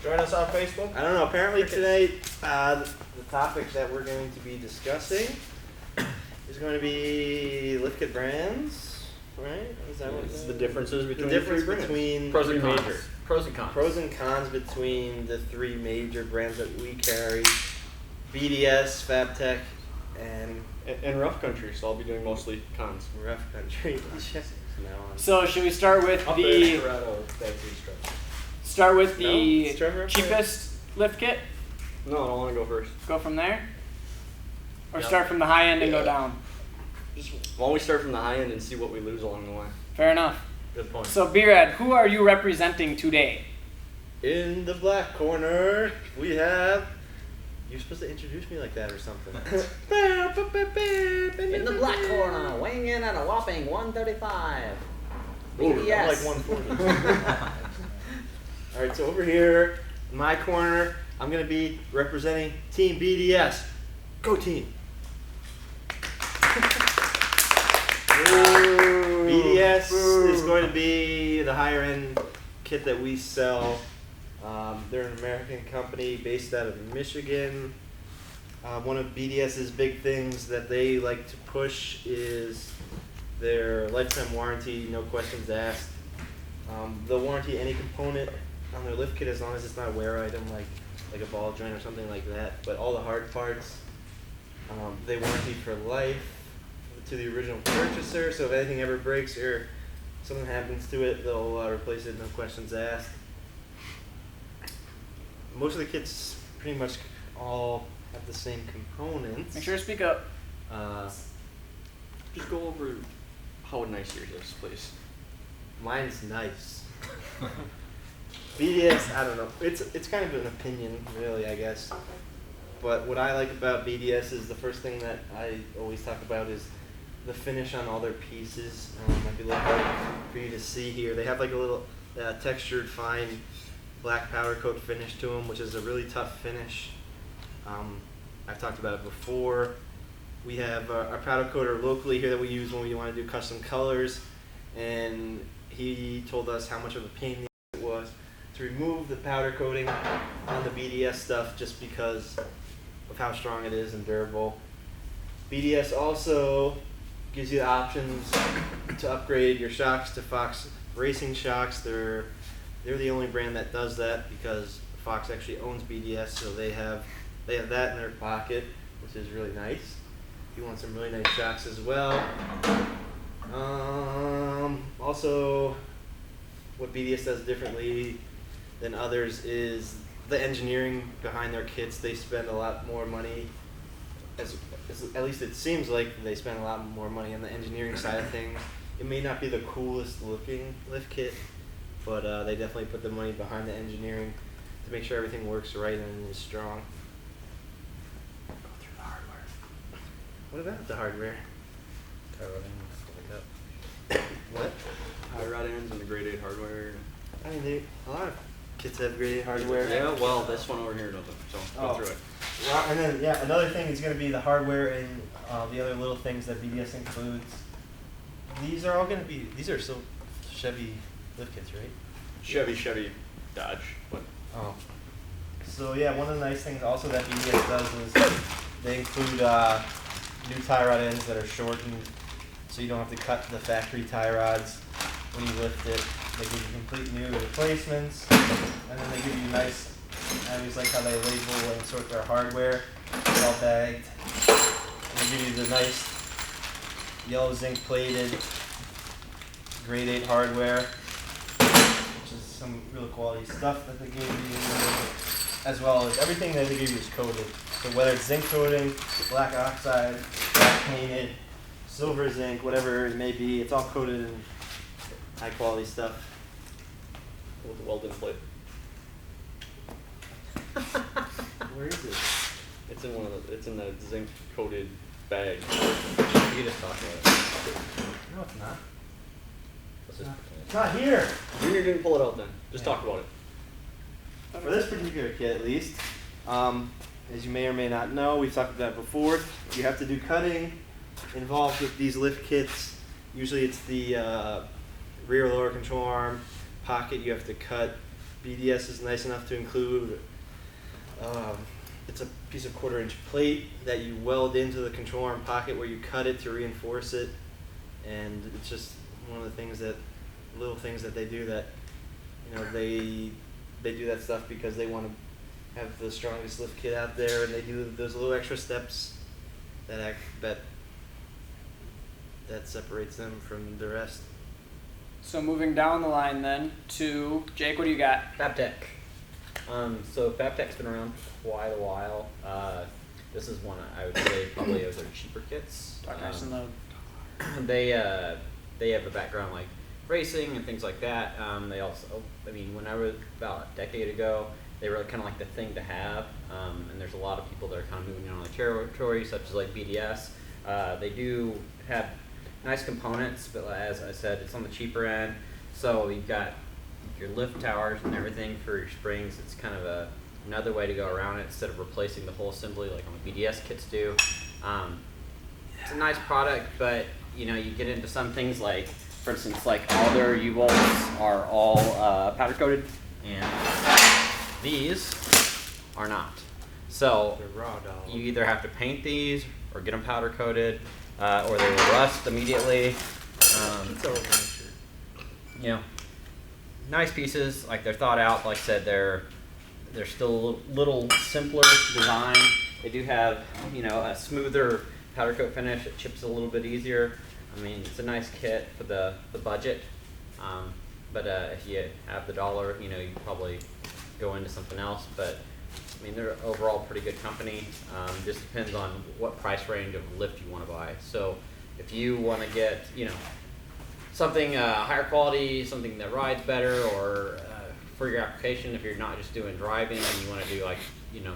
Join us on Facebook. I don't know. Apparently today, the topic that we're going to be discussing is going to be lift kit brands, right? Is that what it's the differences between the difference three brands. between Pros and cons. major Pros and cons. pros and cons between the three major brands that we carry: BDS, Fabtech, and Rough Country. So I'll be doing mostly cons. Rough Country. From now on. So should we start with Up the there, Colorado, factory structure. start with No? the Start right cheapest lift kit? No, I don't want to go first. Go from there, or Yeah. start from the high end and go down. Why don't we start from the high end and see what we lose along the way? Fair enough. Good point. So B-Rad, who are you representing today? In the black corner, we have. You're supposed to introduce me like that or something. In the black corner, weighing in at a whopping 135. Ooh, BDS. I'm like 140. All right, so over here, in my corner, I'm gonna be representing Team BDS. Go team! BDS is going to be the higher end kit that we sell. They're an American company based out of Michigan. One of BDS's big things that they like to push is their lifetime warranty, no questions asked. They'll warranty any component on their lift kit as long as it's not a wear item like a ball joint or something like that. But all the hard parts, they warranty for life to the original purchaser. So if anything ever breaks or something happens to it, they'll replace it, no questions asked. Most of the kits pretty much all have the same components. Make sure to speak up. Just go over how nice yours is, please. Mine's nice. BDS, I don't know. It's kind of an opinion, really, I guess. But what I like about BDS is the first thing that I always talk about is the finish on all their pieces. Might be a little hard for you to see here. They have like a little textured, fine black powder coat finish to them, which is a really tough finish. I've talked about it before. We have our powder coater locally here that we use when we want to do custom colors, and he told us how much of a pain in the ass it was to remove the powder coating on the BDS stuff just because of how strong it is and durable. BDS also gives you the options to upgrade your shocks to Fox Racing shocks. They're the only brand that does that because Fox actually owns BDS, so they have that in their pocket, which is really nice. If you want some really nice shocks as well. Also, what BDS does differently than others is the engineering behind their kits. They spend a lot more money, at least it seems like they spend a lot more money on the engineering side of things. It may not be the coolest looking lift kit, but they definitely put the money behind the engineering to make sure everything works right and is strong. Go through the hardware. What about the hardware? What? High rod ends and the grade 8 hardware. I mean, a lot of kits have grade 8 hardware. Yeah, well, this one over here doesn't, so go through it. Well, and then, yeah, another thing is going to be the hardware and the other little things that BDS includes. These are all going to be, these are still Chevy lift kits, right? Chevy, Dodge, but Oh. So yeah, one of the nice things also that BDS does is they include new tie rod ends that are shortened, so you don't have to cut the factory tie rods when you lift it. They give you complete new replacements, and then they give you nice. I always like how they label and sort their hardware. It's all bagged. And they give you the nice yellow zinc plated grade 8 hardware, which is some real quality stuff that they gave you, as well as everything that they give you is coated. So whether it's zinc coating, black oxide, black painted, silver zinc, whatever it may be, it's all coated in high quality stuff. with the welded plate. Where is it? It's in it's in the zinc coated bag. You just talk about it. No, it's not. What's this? It's not here. Junior didn't pull it out then. Just talk about it. For this particular kit, at least, as you may or may not know, we've talked about it before. You have to do cutting involved with these lift kits. Usually, it's the rear lower control arm pocket you have to cut BDS is nice enough to include. It's a piece of 1/4-inch plate that you weld into the control arm pocket where you cut it to reinforce it, and it's just one of the things that, little things that they do that, they do that stuff because they want to have the strongest lift kit out there, and they do those little extra steps that separates them from the rest. So moving down the line then to Jake, what do you got? Fabtech. So Fabtech's been around for quite a while. This is one I would say probably of their cheaper kits. Talk nice and loud. They have a background like racing and things like that. They also, when I was about a decade ago, they were kind of like the thing to have. And there's a lot of people that are kind of moving on the territory, such as like BDS. They do have nice components, but as I said, it's on the cheaper end. So you've got your lift towers and everything for your springs. It's kind of another way to go around it instead of replacing the whole assembly like on the BDS kits do. It's a nice product, but you get into some things like, for instance, like all their U-bolts are all powder coated, and these are not. So They're raw dog. you either have to paint these or get them powder coated, or they will rust immediately. Nice pieces, like they're thought out. Like I said, they're still a little simpler design. They do have a smoother powder coat finish. It chips a little bit easier. It's a nice kit for the budget. But if you have the dollar, you probably go into something else. But they're overall pretty good company. Just depends on what price range of lift you want to buy. So if you want to get something higher quality, something that rides better, or for your application, if you're not just doing driving and you want to do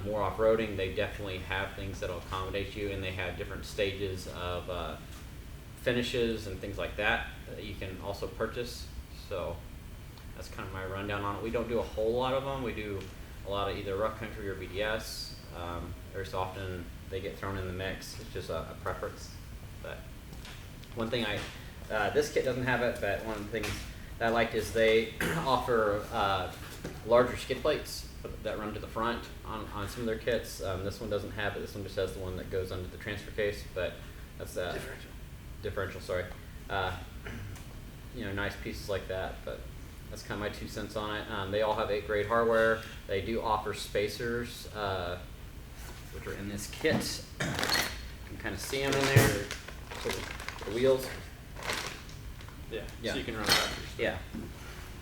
more off-roading, they definitely have things that'll accommodate you, and they have different stages of finishes and things like that you can also purchase. So that's kind of my rundown on it. We don't do a whole lot of them. We do a lot of either rough country or BDS. Every so often they get thrown in the mix. It's just a preference. But one thing this kit doesn't have it, but one of the things that I liked is they offer larger skid plates that run to the front on some of their kits. This one doesn't have it. This one just has the one that goes under the transfer case, but that's differential, sorry. Nice pieces like that, but that's kind of my 2 cents on it. They all have 8-grade hardware. They do offer spacers, which are in this kit. You can kind of see them in there. The wheels. So you can run factory. Yeah.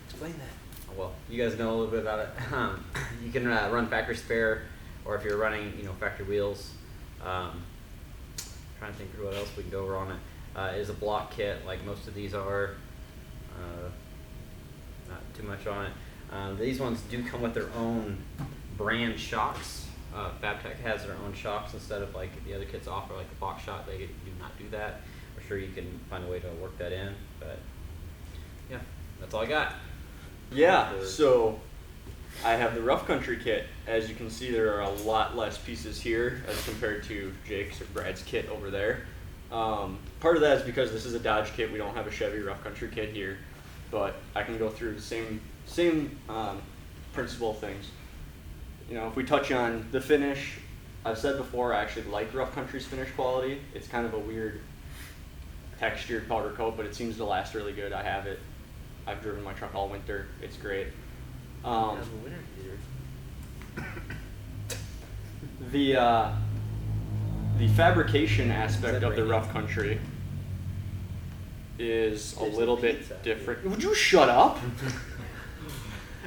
Explain that. Well, you guys know a little bit about it. You can run factory spare, or if you're running, factory wheels. Trying to think of what else we can go over on it. It is a block kit, like most of these are. Not too much on it. These ones do come with their own brand shocks. Fabtech has their own shocks instead of like the other kits offer, like the box shock. They do not do that. I'm sure you can find a way to work that in, but yeah, that's all I got. Yeah, so I have the rough country kit. As you can see, there are a lot less pieces here as compared to Jake's or Brad's kit over there. Part of that is because this is a Dodge kit. We don't have a Chevy rough country kit here, but I can go through the same principle things. If we touch on the finish, I've said before I actually like rough country's finish quality. It's kind of a weird textured powder coat, but it seems to last really good. I have it. I've driven my truck all winter. It's great. The fabrication aspect of the rough country is a little bit different. Would you shut up?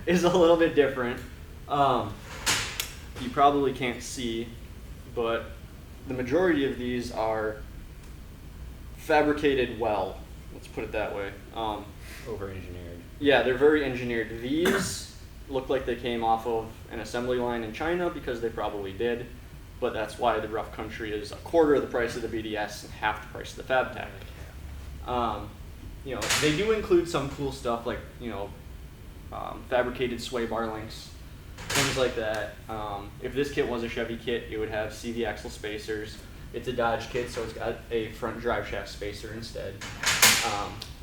Is a little bit different. You probably can't see, but the majority of these are fabricated well. Let's put it that way. Over-engineered. Yeah, they're very engineered. These look like they came off of an assembly line in China because they probably did, but that's why the rough country is 1/4 of the price of the BDS and half the price of the Fabtech. They do include some cool stuff like fabricated sway bar links, things like that. If this kit was a Chevy kit, it would have CV axle spacers. It's a Dodge kit, so it's got a front drive shaft spacer instead.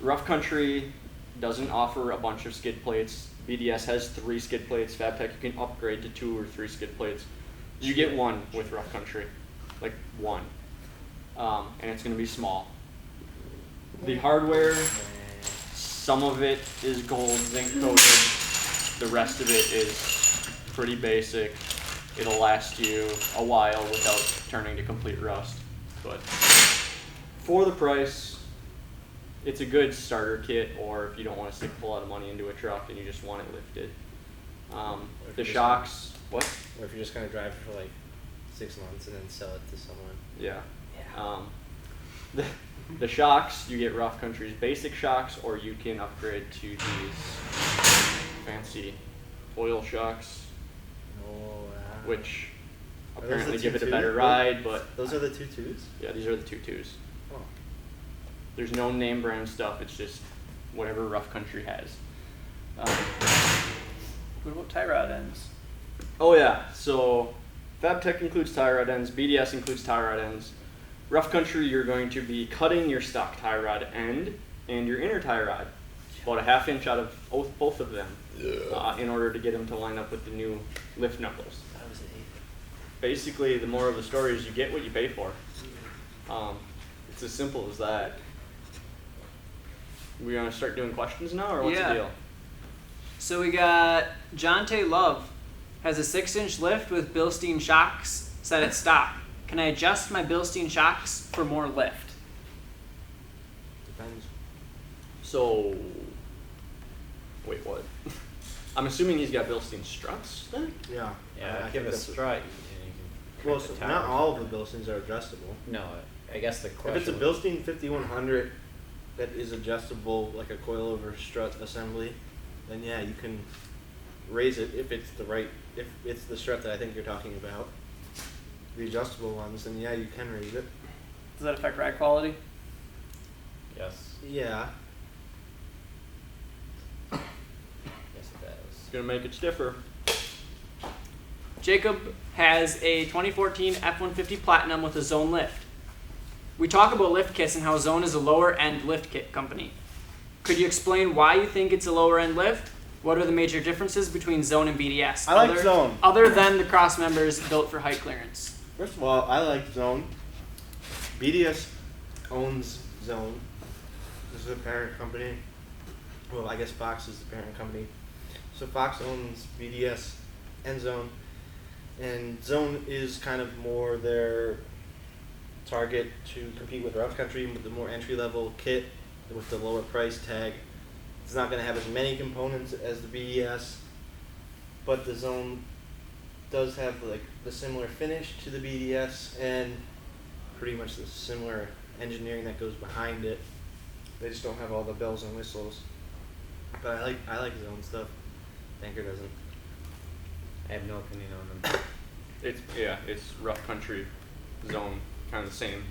Rough country doesn't offer a bunch of skid plates BDS has 3 skid plates. Fabtech, you can upgrade to 2 or 3 skid plates. You get 1 with Rough Country, like 1, and it's going to be small. The hardware, some of it is gold zinc coated. The rest of it is pretty basic. It'll last you a while without turning to complete rust. But for the price, it's a good starter kit, or if you don't want to stick a whole lot of money into a truck and you just want it lifted. The shocks, what? Or if you're just gonna drive it for like 6 months and then sell it to someone. Yeah. The shocks, you get Rough Country's basic shocks, or you can upgrade to these fancy oil shocks, Oh, wow. which Are those apparently the give it a 2.2? better ride, but Those are the 2.2s? yeah, these are the 2.2s. Oh. There's no name brand stuff, it's just whatever Rough Country has. What about tie rod ends? Oh yeah, so Fabtech includes tie rod ends, BDS includes tie rod ends. Rough Country, you're going to be cutting your stock tie rod end and your inner tie rod, about a 1/2 inch out of both of them, in order to get them to line up with the new lift knuckles. That was an 8. Basically, the moral of the story is you get what you pay for. It's as simple as that. We gonna start doing questions now, or what's Yeah. the deal? So we got Jonte Love has a 6-inch lift with Bilstein shocks set at stock. Can I adjust my Bilstein shocks for more lift? Depends. So, wait, what? I'm assuming he's got Bilstein struts then? Yeah. Yeah, I give think a that's- strut. And you can Well, crank so the not tower. all of the Bilsteins are adjustable. No, I guess the If question. it's a was- Bilstein 5100 that is adjustable, like a coilover strut assembly, then yeah, you can raise it if it's the strut that I think you're talking about. The adjustable ones, then yeah, you can raise it. Does that affect ride quality? Yes. Yeah. Yes, it does. It's gonna make it stiffer. Jacob has a 2014 F-150 Platinum with a Zone lift. We talk about lift kits and how Zone is a lower end lift kit company. Could you explain why you think it's a lower end lift? What are the major differences between Zone and BDS? I like Zone. Other than the cross members built for height clearance. First of all, I like Zone. BDS owns Zone. This is a parent company. Well, I guess Fox is the parent company. So Fox owns BDS and Zone. And Zone is kind of more their target to compete with Rough Country with the more entry level kit with the lower price tag. It's not going to have as many components as the BDS, but the Zone does have like the similar finish to the BDS and pretty much the similar engineering that goes behind it. They just don't have all the bells and whistles. But I like Zone stuff. Banker doesn't. I have no opinion on them. It's Rough Country, Zone, kind of the same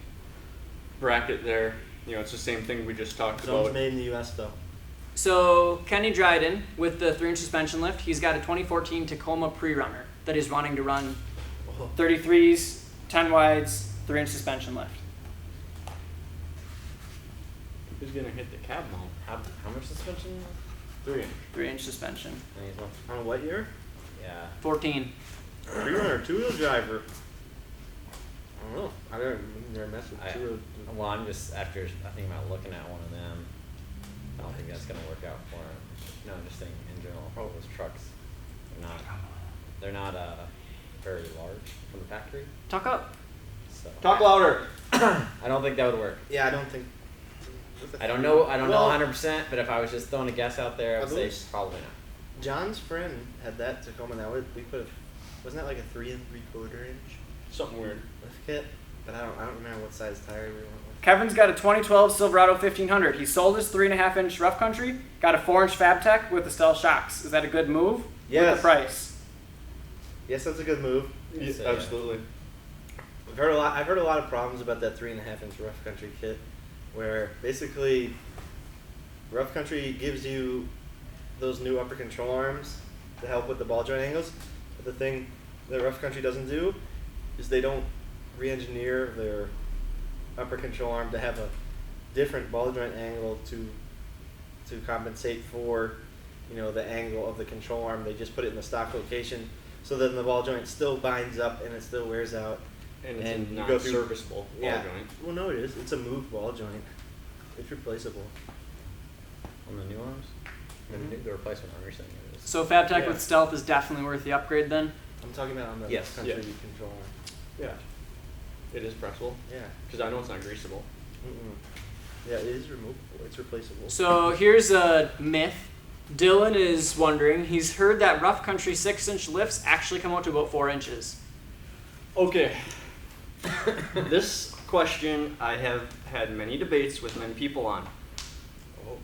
bracket there. You know, it's the same thing we just talked Zone's about. made in the US though. So Kenny Dryden with the 3-inch suspension lift, he's got a 2014 Tacoma pre-runner that he's wanting to run 33s, 10 wides, 3-inch suspension lift. Who's gonna hit the cab mount? How much suspension? 3. 3-inch suspension. I think it's one- On what year? Yeah. 14. Pre-runner, 2-wheel driver. I don't know. I never messed with I, 2-wheel. well, I'm just after I think about looking at one of them. I don't think that's gonna work out for him. No, I'm just thinking in general. Those trucks, they're not very large from the factory. Tuck up. So Talk louder. I don't think that would work. Yeah, I don't think. I don't know Well, 100%, but if I was just throwing a guess out there, I would say believe- probably not. John's friend had that Tacoma. That we could have. Wasn't that like a 3 3/4 inch Something weird. lift kit? But I don't remember what size tire we went with. Kevin's got a 2012 Silverado 1500. He sold his 3.5-inch Rough Country, got a 4-inch Fabtech with the stealth shocks. Is that a good move? Yes. With the price. Yes, that's a good move. Yes, Absolutely. I've heard a lot of problems about that 3.5-inch Rough Country kit, where basically Rough Country gives you those new upper control arms to help with the ball joint angles. But the thing that Rough Country doesn't do is they don't re-engineer their upper control arm to have a different ball joint angle to compensate for the angle of the control arm. They just put it in the stock location, so then the ball joint still binds up and it still wears out. And it's And a you go through- non-serviceable ball joint. Well, no, it is. It's a moved ball joint. It's replaceable. On the new arms? The replacement arm, you're saying it is. So Fabtech Yeah. with stealth is definitely worth the upgrade then? I'm talking about on the Yes. country Yeah. control arm. Yeah. It is pressable. Yeah. Because I know it's not greasable. Yeah, it is removable. It's replaceable. So here's a myth. Dylan is wondering, he's heard that rough country 6-inch lifts actually come out to about 4 inches. Okay. This question I have had many debates with many people on.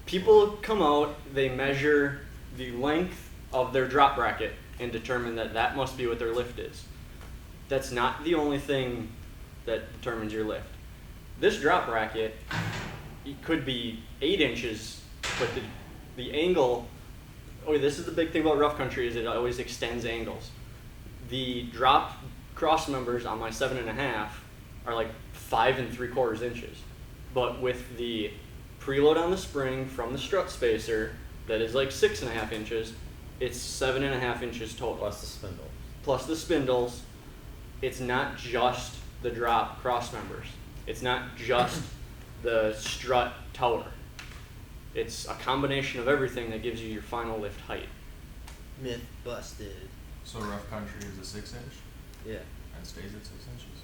People come out, they measure the length of their drop bracket and determine that that must be what their lift is. That's not the only thing that determines your lift. This drop bracket, it could be 8 inches, but the angle, this is the big thing about rough country, is it always extends angles. The drop cross members on my 7.5 are like 5 3/4 inches. But with the preload on the spring from the strut spacer, that is like 6.5 inches, it's 7.5 inches total. Plus the spindle. Plus the spindles. It's not just the drop cross members. It's not just the strut tower. It's a combination of everything that gives you your final lift height. Myth busted. So rough country is a 6-inch Yeah. and stays at 6 inches.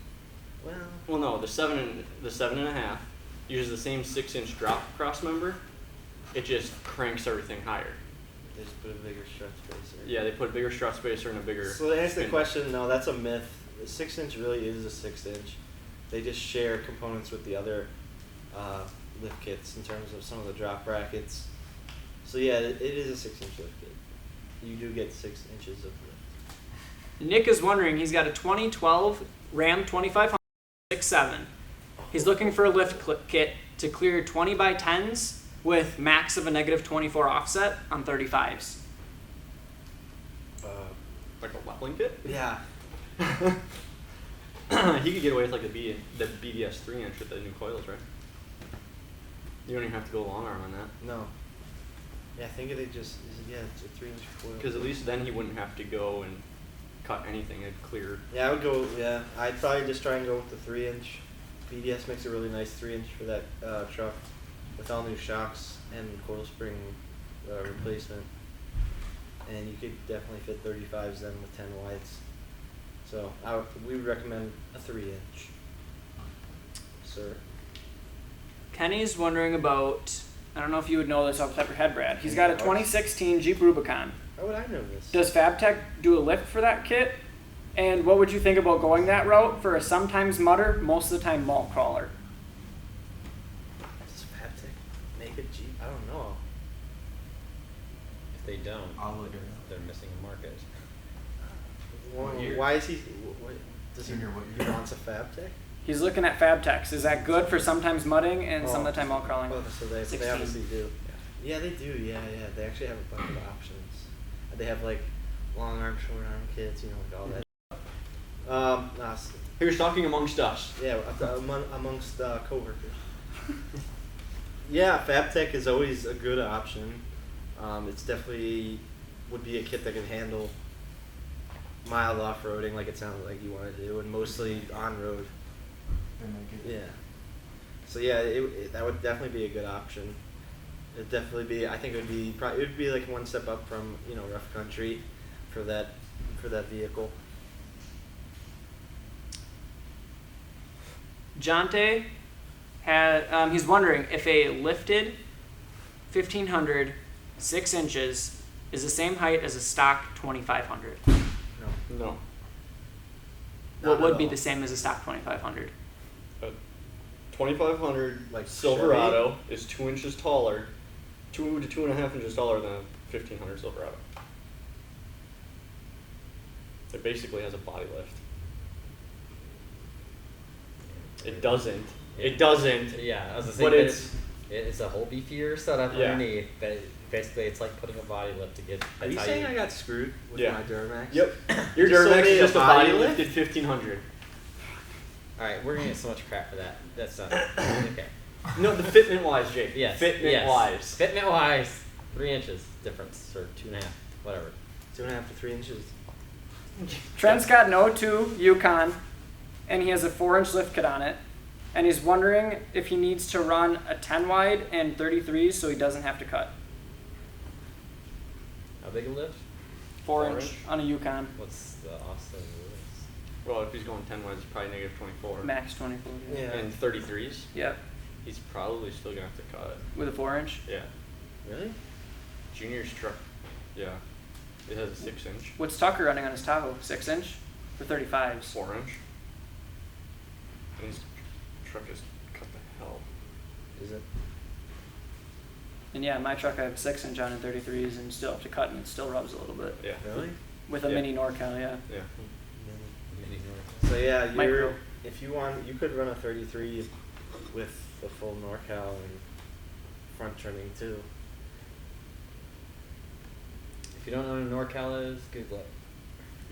Well, Well, no, the 7.5 uses the same 6-inch drop cross member. It just cranks everything higher. they just put a bigger strut spacer. Yeah, they put a bigger strut spacer and a bigger. So to answer the spindle. question, no, that's a myth. The 6-inch really is a 6-inch. They just share components with the other lift kits in terms of some of the drop brackets. So yeah, it is a 6-inch lift kit. You do get 6 inches of lift. Nick is wondering, he's got a 2012 Ram 2500 6.7. He's looking for a lift kit to clear 20 by 10s with max of a negative 24 offset on 35s. Like a leveling kit? Yeah. He could get away with like the BDS 3-inch with the new coils, right? You don't even have to go long arm on that. No. Yeah, I think it's it's a 3-inch coil. Because at least then he wouldn't have to go and cut anything. It'd clear. Yeah, I would go. Yeah, I'd probably just try and go with the 3-inch. BDS makes a really nice 3-inch for that truck, with all new shocks and coil spring replacement. And you could definitely fit 35s then with 10 wides. So we would recommend a 3-inch. Sir. Kenny's wondering about, I don't know if you would know this off the top of your head, Brad. He's got a 2016 Jeep Rubicon. How would I know this? Does Fabtech do a lift for that kit? And what would you think about going that route for a sometimes mudder, most of the time malt crawler? Does Fabtech make a Jeep? I don't know. If they don't, I'll look it up. they're missing a market. What year? Why is he? What, does he? Junior, what He year? wants a Fabtech? He's looking at Fabtechs. Is that good for sometimes mudding and some of the time malt crawling? Oh, so they 16. obviously do. Yeah, they do. Yeah. They actually have a bunch of options. They have like long arm, short arm kits, like all that. Here's talking amongst us. Yeah, amongst coworkers. Yeah, Fabtech is always a good option. It's definitely would be a kit that can handle mild off-roading, like it sounded like you wanted to do, and mostly on-road. They make it. Yeah. So yeah, that would definitely be a good option. It'd definitely be. I think it would be like one step up from rough country, for that vehicle. Jonte had, he's wondering if a lifted 1500 6 inches is the same height as a stock 2500. No. No. Not What at would be all. the same as a stock 2500? 2500 Like Silverado is 2 inches taller, 2 to 2.5 inches taller than a 1500 Silverado. It basically has a body lift. It doesn't. It doesn't. Yeah, I was gonna say, But but it's- it's a whole beefier setup Yeah. underneath. But basically, it's like putting a body lift to get. Are you that's how saying I got screwed with Yeah. my Duramax? Yep. Your You sold Duramax me is a just a body body lift? lifted 1500. All right, we're gonna get so much crap for that. That's not okay. No, the fitment wise, Jake. Yes. Fitment yes. wise. Fitment wise. 3 inches difference, or 2.5, whatever. 2.5 to 3 inches. Trent's got an 02 Yukon, and he has a 4-inch lift kit on it, and he's wondering if he needs to run a 10 wide and 33s so he doesn't have to cut. How big a lift? 4-inch 4-inch? on a Yukon, What's the Austin rules? Well, if he's going 10 wide, it's probably negative 24. max 24. Yeah. And 33s, Yep, he's probably still gonna have to cut. with a 4-inch. Yeah. Really? Junior's truck, yeah. It has a 6-inch, What's Tucker running on his Tahoe? 6-inch for 35s. 4-inch. And his truck is cut the hell. Is it? And yeah, my truck I have 6-inch on and 33s, and still have to cut, and it still rubs a little bit. Yeah. Really? With a Yeah. mini NorCal, yeah. Yeah. So yeah, Micro. if you want, you could run a 33 with the full NorCal and front trimming too. If you don't know what a NorCal is, Google it.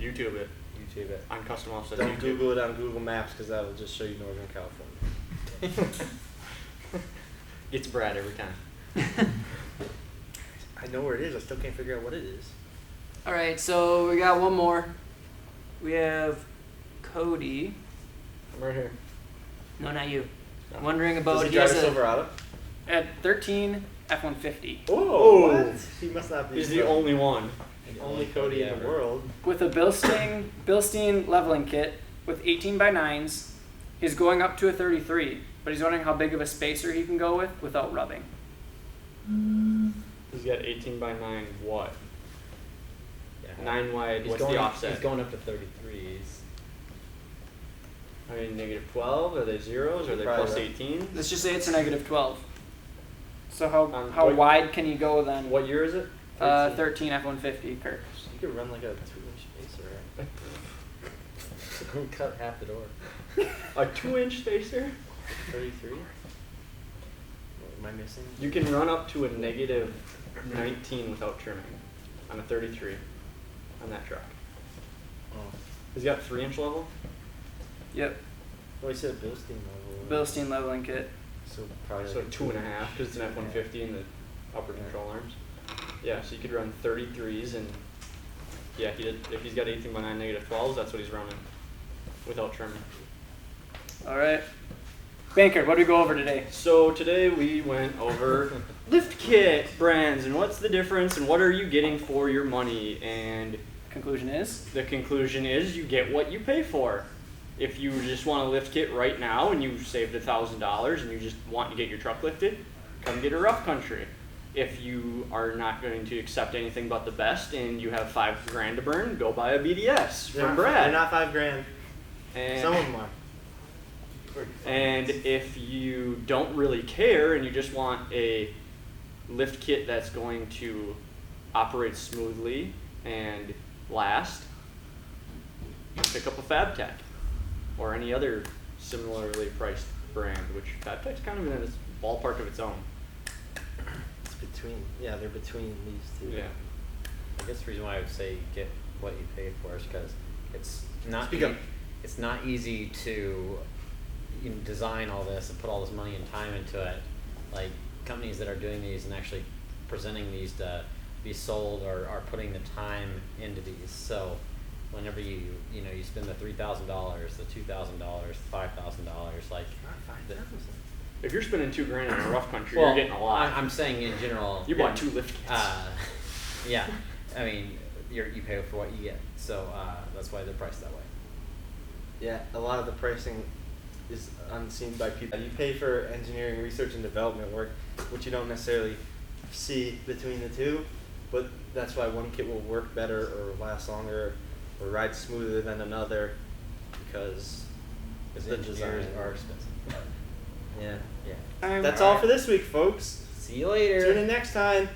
YouTube it YouTube it. on custom offset Don't YouTube. Google it on Google Maps because that'll just show you Northern California. Gets Brad every time. I know where it is. I still can't figure out what it is. All right, so we got one more. We have Cody. I'm right here. No, not you. No. Wondering Does about he drive a has Silverado? at 13 F-150 Oh, what? He must not be. He's the only one. the only Cody in the world. with a Bilstein leveling kit with 18x9s. He's going up to a 33, but he's wondering how big of a spacer he can go with without rubbing. He's got 18 by 9 what? Yeah. 9 wide, He's what's going, the offset? He's going up to 33s. I mean, negative 12, are they zeros, are they Probably plus right. 18? Let's just say it's a negative 12. So how what- wide can you go then? What year is it? 13 F-150 Kirk. You could run like a 2-inch spacer. Right? Cut half the door. A 2-inch spacer? 33. What am I missing? You can run up to a negative 19 without trimming on a 33 on that truck. Oh, He's got 3-inch level? Yep, well, he said Bilstein level. Bilstein leveling kit. So probably So like 2.5 because it's an F-150 and the upper Yeah. control arms. Yeah, so you could run 33s and yeah, if he's got 18 by 9 negative 12s, that's what he's running without trimming. All right. Banker, what did we go over today? So today we went over lift kit brands and what's the difference and what are you getting for your money, and Conclusion is? the conclusion is you get what you pay for. If you just want a lift kit right now and you saved $1,000 and you just want to get your truck lifted, come get a Rough Country. If you are not going to accept anything but the best and you have $5,000 to burn, go buy a BDS from Brad. They're not $5,000. And, Some of them are. and if you don't really care and you just want a lift kit that's going to operate smoothly and last, pick up a Fabtech or any other similarly priced brand, which Fabtech's kind of in its ballpark of its own. It's between. Yeah, they're between these two. Yeah. I guess the reason why I would say get what you pay for is because it's not Speak up. it's not easy to design all this and put all this money and time into it. Like companies that are doing these and actually presenting these to be sold are putting the time into these. So whenever you spend the $3,000, the $2,000, $5,000, like Not the- 5,000. If you're spending $2,000 on a Rough Country, well, you're getting a lot. I'm saying in general. You bought 2 lift kits. Yeah, I mean, you pay for what you get, so that's why they're priced that way. Yeah, a lot of the pricing is unseen by people. You pay for engineering, research, and development work, which you don't necessarily see between the two, but that's why one kit will work better or last longer or ride smoother than another because the engineers design. are expensive. Yeah. Yeah. That's all for this week, folks. See you later. Tune in next time.